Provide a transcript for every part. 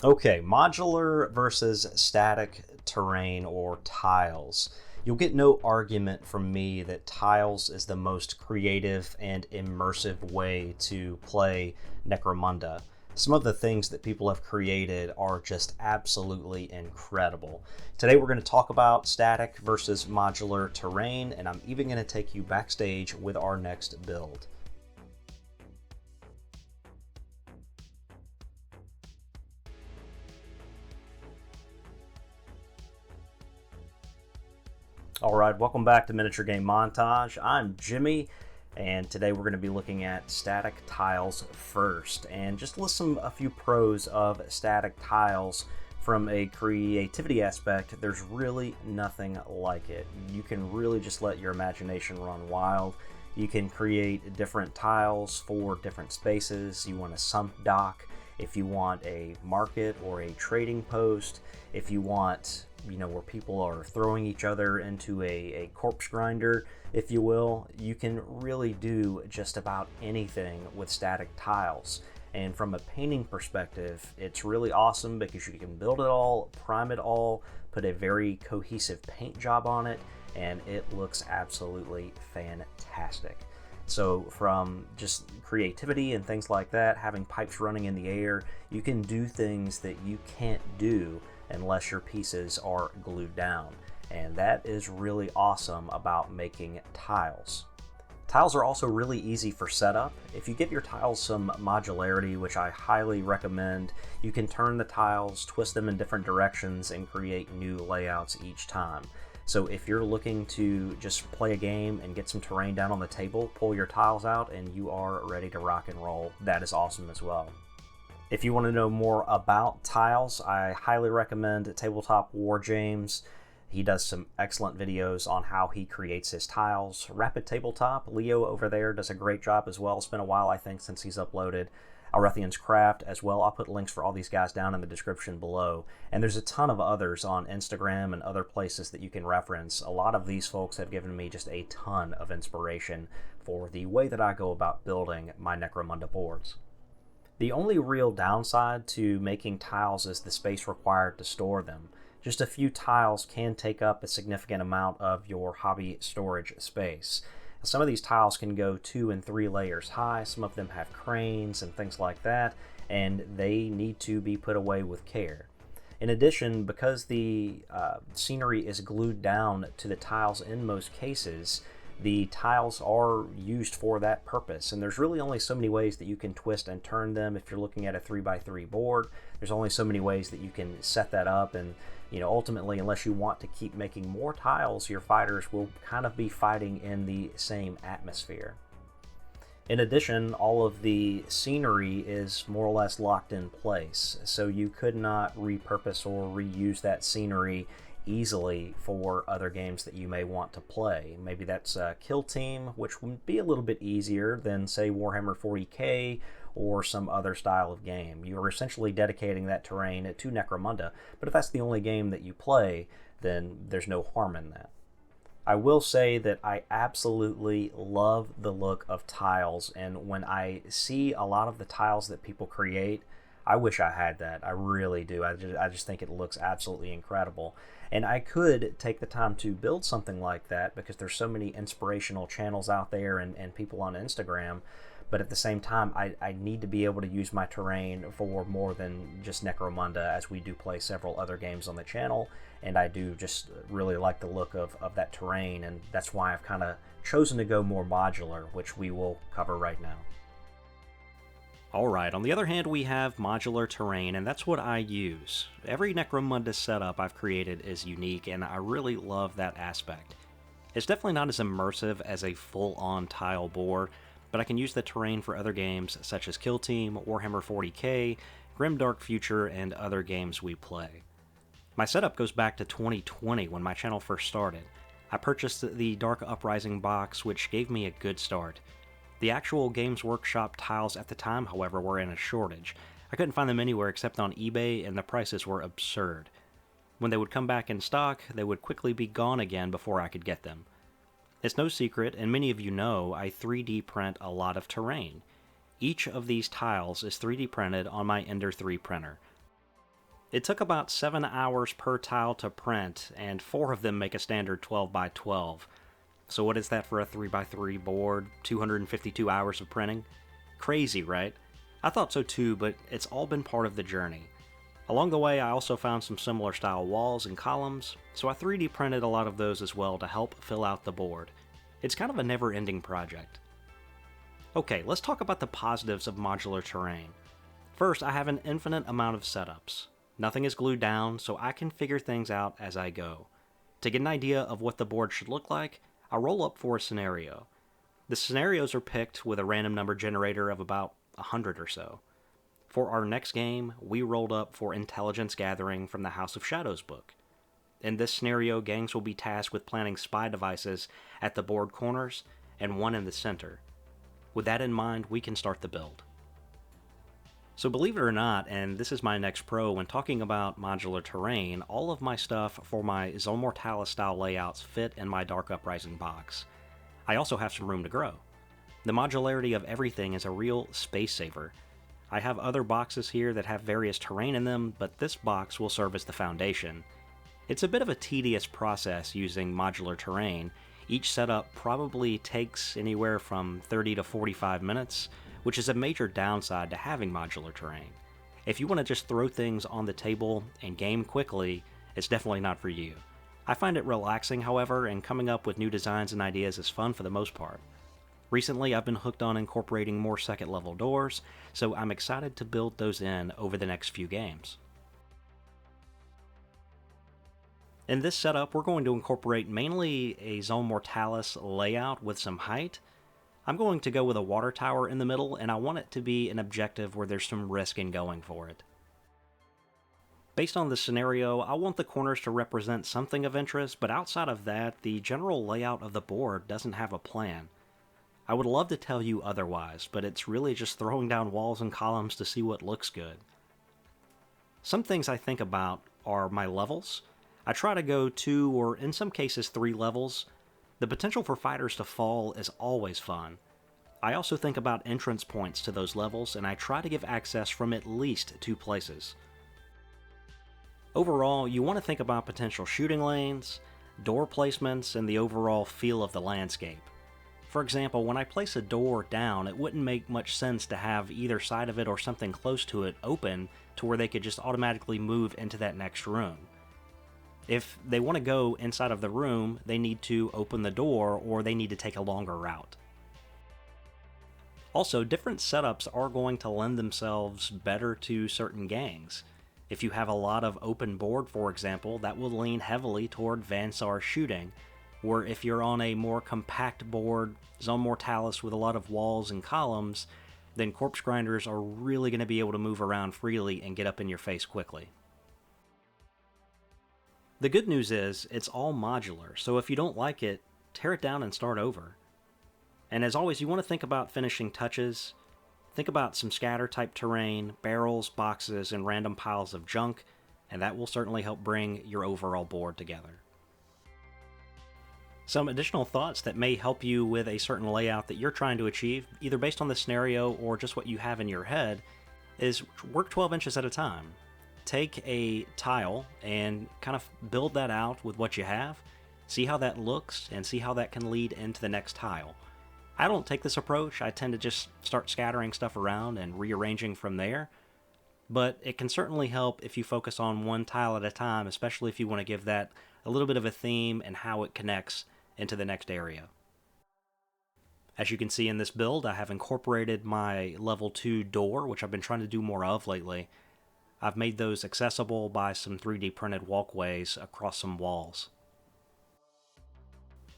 Okay, modular versus static terrain or tiles. You'll get no argument from me that tiles is the most creative and immersive way to play Necromunda. Some of the things that people have created are just absolutely incredible. Today we're going to talk about static versus modular terrain, and I'm even going to take you backstage with our next build. Alright, welcome back to Miniature Game Montage. I'm Jimmy, and today we're going to be looking at static tiles first, and just list a few pros of static tiles. From a creativity aspect, there's really nothing like it. You can really just let your imagination run wild. You can create different tiles for different spaces. You want a sump dock, if you want a market or a trading post, if you want where people are throwing each other into a corpse grinder, if you will. You can really do just about anything with static tiles. And from a painting perspective, it's really awesome because you can build it all, prime it all, put a very cohesive paint job on it, and it looks absolutely fantastic. So from just creativity and things like that, having pipes running in the air, you can do things that you can't do unless your pieces are glued down. And that is really awesome about making tiles. Tiles are also really easy for setup. If you give your tiles some modularity, which I highly recommend, you can turn the tiles, twist them in different directions, and create new layouts each time. So if you're looking to just play a game and get some terrain down on the table, pull your tiles out and you are ready to rock and roll. That is awesome as well. If you want to know more about tiles, I highly recommend Tabletop War James. He does some excellent videos on how he creates his tiles. Rapid Tabletop, Leo over there does a great job as well. It's been a while, I think, since he's uploaded. Arethian's Craft as well. I'll put links for all these guys down in the description below. And there's a ton of others on Instagram and other places that you can reference. A lot of these folks have given me just a ton of inspiration for the way that I go about building my Necromunda boards. The only real downside to making tiles is the space required to store them. Just a few tiles can take up a significant amount of your hobby storage space. Some of these tiles can go 2 and 3 layers high, some of them have cranes and things like that, and they need to be put away with care. In addition, because the scenery is glued down to the tiles in most cases, the tiles are used for that purpose, and there's really only so many ways that you can twist and turn them. If you're looking at a 3x3 board, there's only so many ways that you can set that up, and ultimately, unless you want to keep making more tiles, your fighters will kind of be fighting in the same atmosphere. In addition, all of the scenery is more or less locked in place, so you could not repurpose or reuse that scenery easily for other games that you may want to play. Maybe that's Kill Team, which would be a little bit easier than, say, Warhammer 40k or some other style of game. You are essentially dedicating that terrain to Necromunda, but if that's the only game that you play, then there's no harm in that. I will say that I absolutely love the look of tiles, and when I see a lot of the tiles that people create, I wish I had that. I really do. I just think it looks absolutely incredible. And I could take the time to build something like that because there's so many inspirational channels out there and people on Instagram. But at the same time, I need to be able to use my terrain for more than just Necromunda, as we do play several other games on the channel. And I do just really like the look of that terrain, and that's why I've kind of chosen to go more modular, which we will cover right now. Alright, on the other hand we have modular terrain, and that's what I use. Every Necromunda setup I've created is unique, and I really love that aspect. It's definitely not as immersive as a full-on tile board, but I can use the terrain for other games such as Kill Team, Warhammer 40k, Grimdark Future, and other games we play. My setup goes back to 2020 when my channel first started. I purchased the Dark Uprising box, which gave me a good start. The actual Games Workshop tiles at the time, however, were in a shortage. I couldn't find them anywhere except on eBay, and the prices were absurd. When they would come back in stock, they would quickly be gone again before I could get them. It's no secret, and many of you know, I 3D print a lot of terrain. Each of these tiles is 3D printed on my Ender 3 printer. It took about 7 hours per tile to print, and 4 of them make a standard 12 by 12. So what is that for a 3x3 board? 252 hours of printing? Crazy, right? I thought so too, but it's all been part of the journey. Along the way, I also found some similar style walls and columns, so I 3D printed a lot of those as well to help fill out the board. It's kind of a never-ending project. Okay, let's talk about the positives of modular terrain. First, I have an infinite amount of setups. Nothing is glued down, so I can figure things out as I go. To get an idea of what the board should look like, I roll up for a scenario. The scenarios are picked with a random number generator of about 100 or so. For our next game, we rolled up for Intelligence Gathering from the House of Shadows book. In this scenario, gangs will be tasked with planting spy devices at the board corners and one in the center. With that in mind, we can start the build. So believe it or not, and this is my next pro, when talking about modular terrain, all of my stuff for my Zone Mortalis style layouts fit in my Dark Uprising box. I also have some room to grow. The modularity of everything is a real space saver. I have other boxes here that have various terrain in them, but this box will serve as the foundation. It's a bit of a tedious process using modular terrain. Each setup probably takes anywhere from 30 to 45 minutes, which is a major downside to having modular terrain. If you want to just throw things on the table and game quickly, it's definitely not for you. I find it relaxing, however, and coming up with new designs and ideas is fun for the most part. Recently, I've been hooked on incorporating more second level doors, so I'm excited to build those in over the next few games. In this setup, we're going to incorporate mainly a Zone Mortalis layout with some height. I'm going to go with a water tower in the middle, and I want it to be an objective where there's some risk in going for it. Based on the scenario, I want the corners to represent something of interest, but outside of that, the general layout of the board doesn't have a plan. I would love to tell you otherwise, but it's really just throwing down walls and columns to see what looks good. Some things I think about are my levels. I try to go 2 or in some cases 3 levels. The potential for fighters to fall is always fun. I also think about entrance points to those levels, and I try to give access from at least 2 places. Overall, you want to think about potential shooting lanes, door placements, and the overall feel of the landscape. For example, when I place a door down, it wouldn't make much sense to have either side of it or something close to it open to where they could just automatically move into that next room. If they want to go inside of the room, they need to open the door or they need to take a longer route. Also, different setups are going to lend themselves better to certain gangs. If you have a lot of open board, for example, that will lean heavily toward Vansar shooting, or if you're on a more compact board, Zone Mortalis with a lot of walls and columns, then Corpse Grinders are really going to be able to move around freely and get up in your face quickly. The good news is, it's all modular, so if you don't like it, tear it down and start over. And as always, you want to think about finishing touches. Think about some scatter type terrain, barrels, boxes, and random piles of junk, and that will certainly help bring your overall board together. Some additional thoughts that may help you with a certain layout that you're trying to achieve, either based on the scenario or just what you have in your head, is work 12 inches at a time. Take a tile and kind of build that out with what you have, see how that looks, and see how that can lead into the next tile. I don't take this approach. I tend to just start scattering stuff around and rearranging from there, but it can certainly help if you focus on one tile at a time, especially if you want to give that a little bit of a theme and how it connects into the next area. As you can see in this build, I have incorporated my level 2 door, which I've been trying to do more of lately. I've made those accessible by some 3D printed walkways across some walls.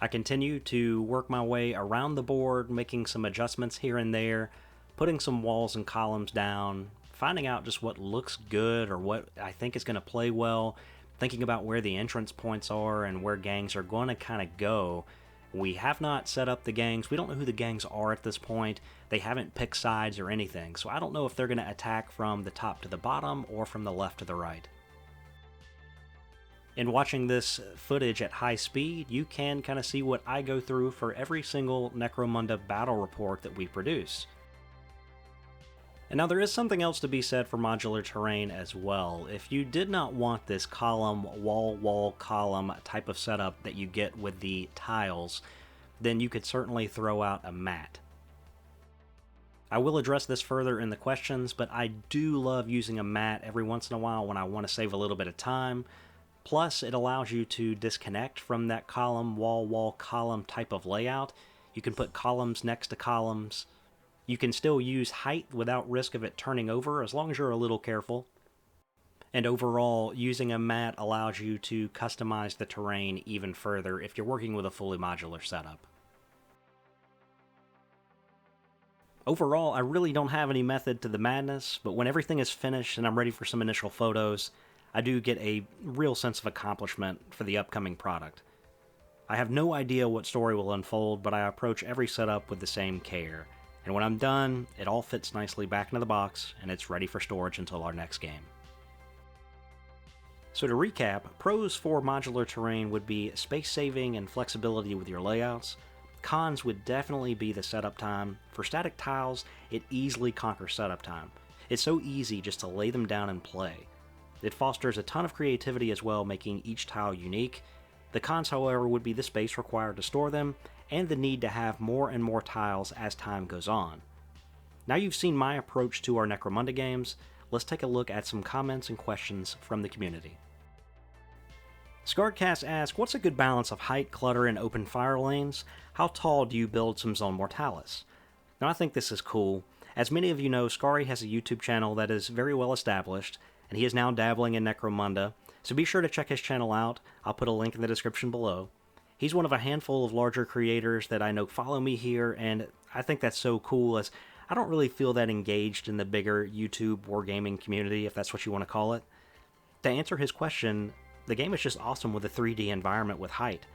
I continue to work my way around the board, making some adjustments here and there, putting some walls and columns down, finding out just what looks good or what I think is going to play well, thinking about where the entrance points are and where gangs are going to kind of go. We have not set up the gangs. We don't know who the gangs are at this point. They haven't picked sides or anything, so I don't know if they're going to attack from the top to the bottom or from the left to the right. In watching this footage at high speed, you can kind of see what I go through for every single Necromunda battle report that we produce. And now there is something else to be said for modular terrain as well. If you did not want this column, wall, column type of setup that you get with the tiles, then you could certainly throw out a mat. I will address this further in the questions, but I do love using a mat every once in a while when I want to save a little bit of time. Plus, it allows you to disconnect from that column, wall, column type of layout. You can put columns next to columns. You can still use height without risk of it turning over, as long as you're a little careful. And overall, using a mat allows you to customize the terrain even further if you're working with a fully modular setup. Overall, I really don't have any method to the madness, but when everything is finished and I'm ready for some initial photos, I do get a real sense of accomplishment for the upcoming product. I have no idea what story will unfold, but I approach every setup with the same care. And when I'm done, it all fits nicely back into the box, and it's ready for storage until our next game. So to recap, pros for modular terrain would be space saving and flexibility with your layouts. Cons would definitely be the setup time. For static tiles, it easily conquers setup time. It's so easy just to lay them down and play. It fosters a ton of creativity as well, making each tile unique. The cons, however, would be the space required to store them, and the need to have more and more tiles as time goes on. Now you've seen my approach to our Necromunda games, let's take a look at some comments and questions from the community. Scarredcast asks, what's a good balance of height, clutter, and open fire lanes? How tall do you build some Zone Mortalis? Now I think this is cool. As many of you know, Scary has a YouTube channel that is very well established, and he is now dabbling in Necromunda, so be sure to check his channel out. I'll put a link in the description below. He's one of a handful of larger creators that I know follow me here, and I think that's so cool, as I don't really feel that engaged in the bigger YouTube wargaming community, if that's what you want to call it. To answer his question, the game is just awesome with a 3D environment with height.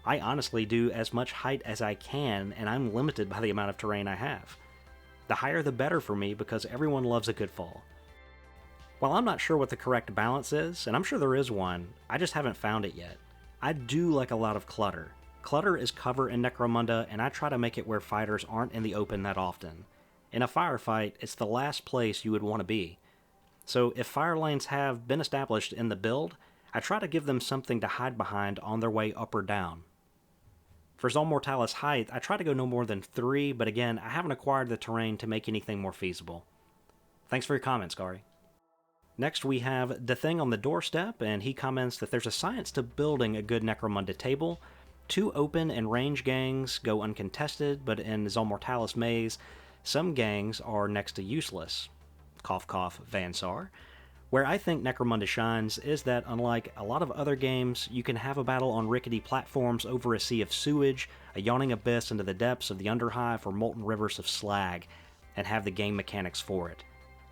I honestly do as much height as I can, and I'm limited by the amount of terrain I have. The higher the better for me, because everyone loves a good fall. While I'm not sure what the correct balance is, and I'm sure there is one, I just haven't found it yet. I do like a lot of clutter. Clutter is cover in Necromunda, and I try to make it where fighters aren't in the open that often. In a firefight, it's the last place you would want to be. So if fire lanes have been established in the build, I try to give them something to hide behind on their way up or down. For Zone Mortalis height, I try to go no more than 3, but again, I haven't acquired the terrain to make anything more feasible. Thanks for your comments, Gary. Next we have The Thing on the Doorstep, and he comments that there's a science to building a good Necromunda table. 2 open and range gangs go uncontested, but in Zone Mortalis Maze, some gangs are next to useless. Cough cough, Vansar. Where I think Necromunda shines is that, unlike a lot of other games, you can have a battle on rickety platforms over a sea of sewage, a yawning abyss into the depths of the Underhive, or molten rivers of slag, and have the game mechanics for it.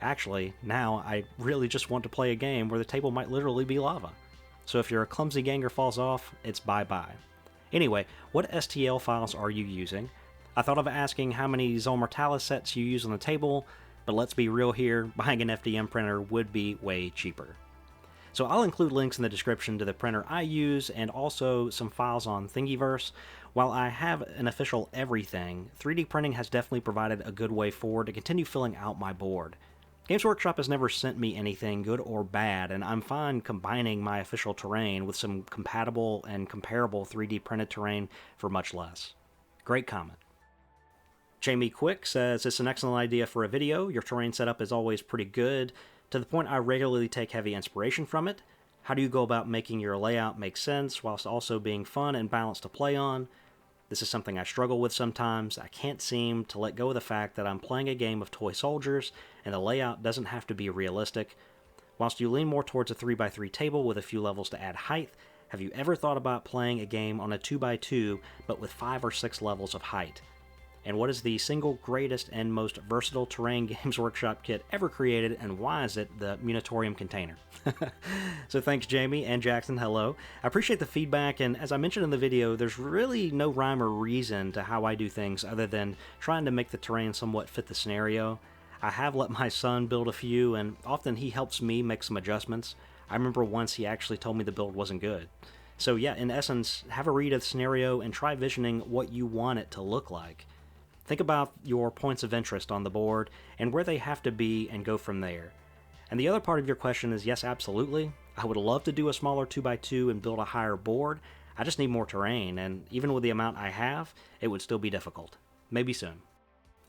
Actually, now I really just want to play a game where the table might literally be lava. So if your clumsy ganger falls off, it's bye-bye. Anyway, what STL files are you using? I thought of asking how many Zone Mortalis sets you use on the table, but let's be real here, buying an FDM printer would be way cheaper. So I'll include links in the description to the printer I use, and also some files on Thingiverse. While I have an official everything, 3D printing has definitely provided a good way forward to continue filling out my board. Games Workshop has never sent me anything, good or bad, and I'm fine combining my official terrain with some compatible and comparable 3D printed terrain for much less. Great comment. Jamie Quick says, it's an excellent idea for a video. Your terrain setup is always pretty good, to the point I regularly take heavy inspiration from it. How do you go about making your layout make sense whilst also being fun and balanced to play on? This is something I struggle with sometimes. I can't seem to let go of the fact that I'm playing a game of toy soldiers, and the layout doesn't have to be realistic. Whilst you lean more towards a 3x3 table with a few levels to add height, have you ever thought about playing a game on a 2x2 but with 5 or 6 levels of height? And what is the single greatest and most versatile terrain Games Workshop kit ever created, and why is it the Munitorium container? So thanks, Jamie, and Jackson, hello. I appreciate the feedback, and as I mentioned in the video, there's really no rhyme or reason to how I do things other than trying to make the terrain somewhat fit the scenario. I have let my son build a few, and often he helps me make some adjustments. I remember once he actually told me the build wasn't good. So yeah, in essence, have a read of the scenario and try visioning what you want it to look like. Think about your points of interest on the board and where they have to be and go from there. And the other part of your question is yes, absolutely. I would love to do a smaller 2x2 and build a higher board. I just need more terrain, and even with the amount I have, it would still be difficult. Maybe soon.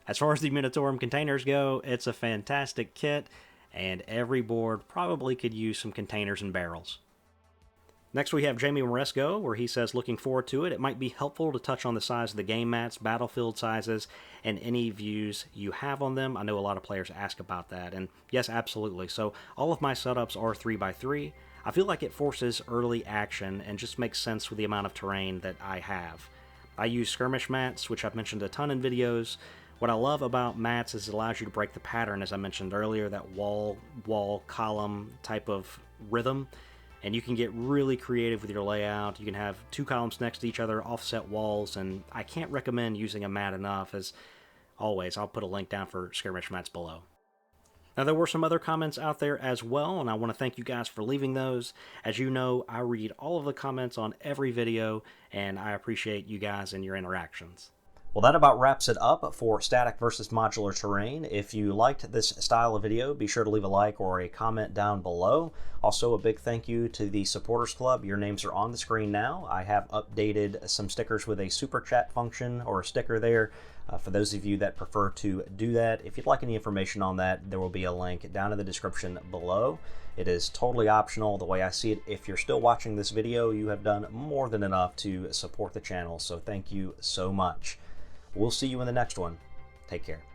As far as the Minotaurium containers go, it's a fantastic kit, and every board probably could use some containers and barrels. Next we have Jamie Moresco, where he says, looking forward to it. It might be helpful to touch on the size of the game mats, battlefield sizes, and any views you have on them. I know a lot of players ask about that, and yes, absolutely. So all of my setups are 3x3. I feel like it forces early action and just makes sense with the amount of terrain that I have. I use skirmish mats, which I've mentioned a ton in videos. What I love about mats is it allows you to break the pattern, as I mentioned earlier, that wall, column type of rhythm. And you can get really creative with your layout. You can have two columns next to each other, offset walls, and I can't recommend using a mat enough. As always, I'll put a link down for skirmish mats below. Now, there were some other comments out there as well, and I want to thank you guys for leaving those. As you know, I read all of the comments on every video, and I appreciate you guys and your interactions. Well, that about wraps it up for static versus modular terrain. If you liked this style of video, be sure to leave a like or a comment down below. Also, a big thank you to the Supporters Club. Your names are on the screen now. I have updated some stickers with a super chat function or a sticker there. For those of you that prefer to do that, if you'd like any information on that, there will be a link down in the description below. It is totally optional. The way I see it, if you're still watching this video, you have done more than enough to support the channel, so thank you so much. We'll see you in the next one. Take care.